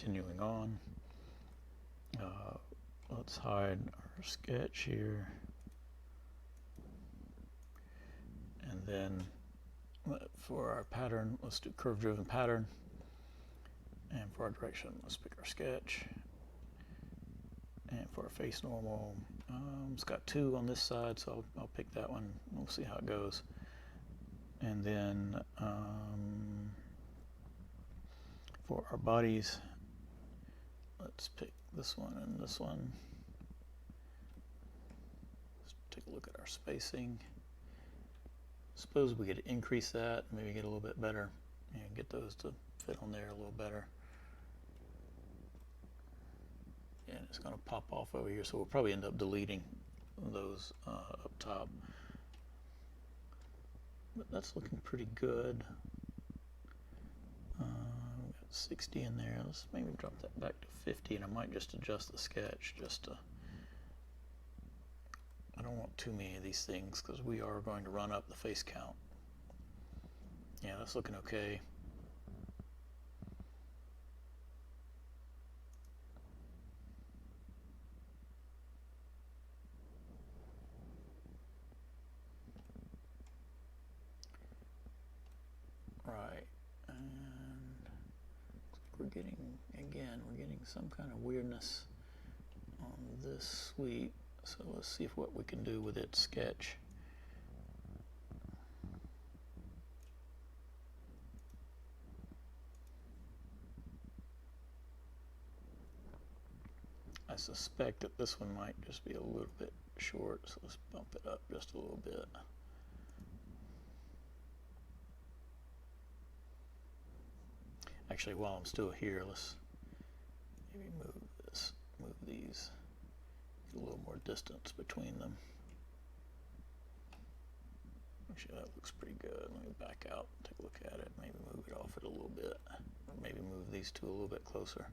continuing on. Let's hide our sketch here. And then for our pattern, let's do curve-driven pattern. And for our direction, let's pick our sketch. And for our face normal, it's got 2 on this side, so I'll pick that one. We'll see how it goes. And then for our bodies, let's pick this one and this one. Let's take a look at our spacing. Suppose we could increase that, maybe get a little bit better, and get those to fit on there a little better. And it's going to pop off over here, so we'll probably end up deleting those up top. But that's looking pretty good. We've got 60 in there. Let's maybe drop that back to 50, and I might just adjust the sketch just to. I don't want too many of these things because we are going to run up the face count. Yeah, that's looking okay. Right, and we're getting some kind of weirdness on this sweep. So let's see what we can do with its sketch. I suspect that this one might just be a little bit short, so let's bump it up just a little bit. Actually, while I'm still here, let's maybe move these, get a little more distance between them. Actually, that looks pretty good. Let me back out, take a look at it, maybe move it off it a little bit, or maybe move these two a little bit closer.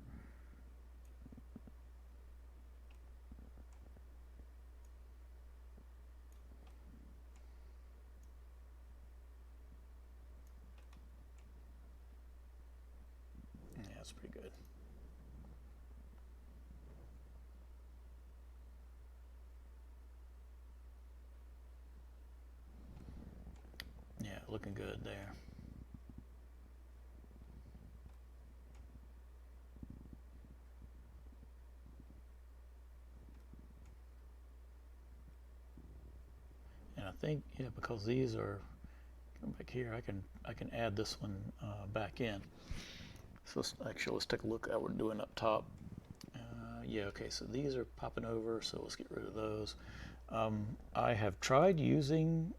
Yeah, that's pretty good. Yeah, looking good there. And I think, yeah, because these are, come back here, I can add this one back in. So let's take a look at what we're doing up top. Yeah, okay, so these are popping over, so let's get rid of those. I have tried using,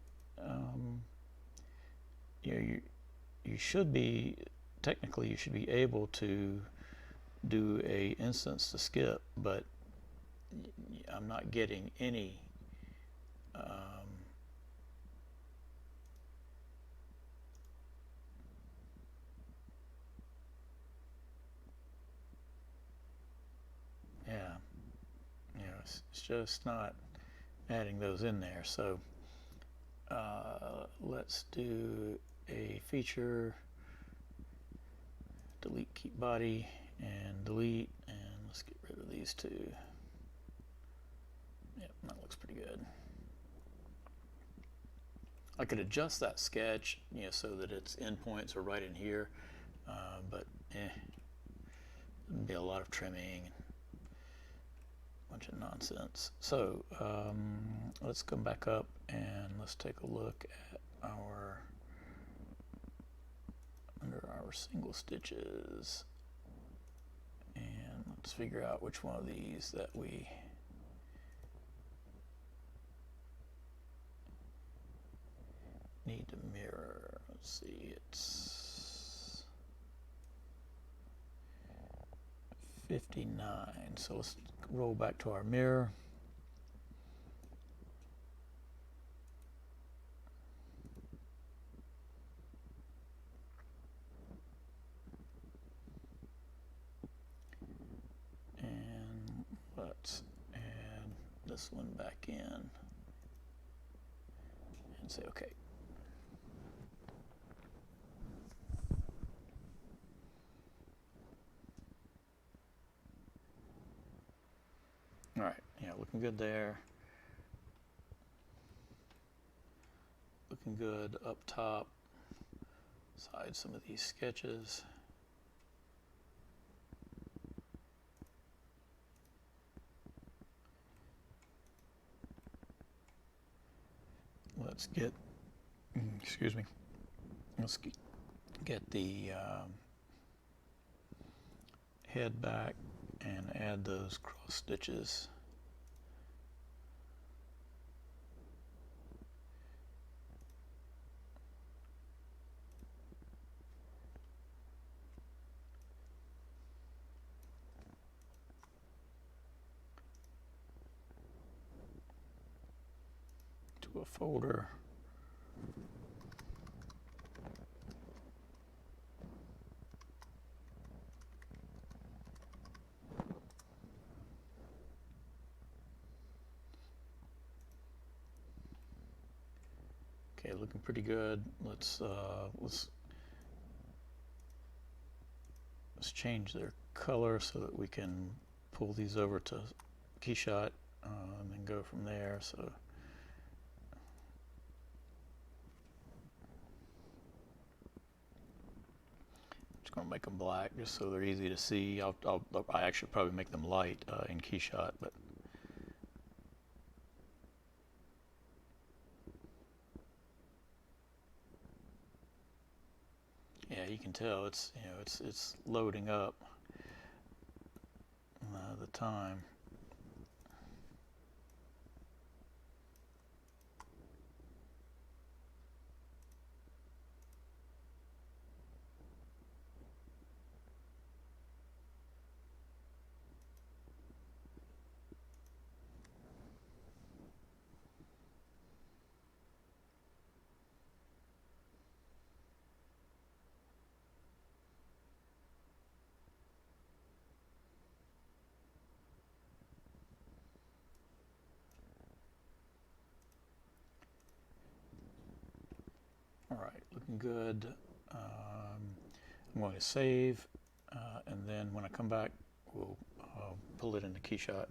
you should be, technically you should be able to do a instance to skip, but I'm not getting any it's just not adding those in there. So let's do a feature, delete keep body, and delete, and let's get rid of these two. Yep, that looks pretty good. I could adjust that sketch, so that its endpoints are right in here, but it'd be a lot of trimming. Bunch of nonsense. So let's come back up and let's take a look at under our single stitches, and let's figure out which one of these that we need to mirror. Let's see, it's 59. So let's roll back to our mirror. And let's add this one back in and say okay. yeah, looking good there. Looking good up top. Hide some of these sketches. Let's get, excuse me, let's get the head back and add those cross stitches. To a folder. Okay, looking pretty good. Let's change their color so that we can pull these over to Keyshot and then go from there. So just going to make them black just so they're easy to see. I actually probably make them light in Keyshot, but yeah, you can tell it's it's loading up the time. All right, looking good. I'm going to save, and then when I come back, we'll pull it into Keyshot.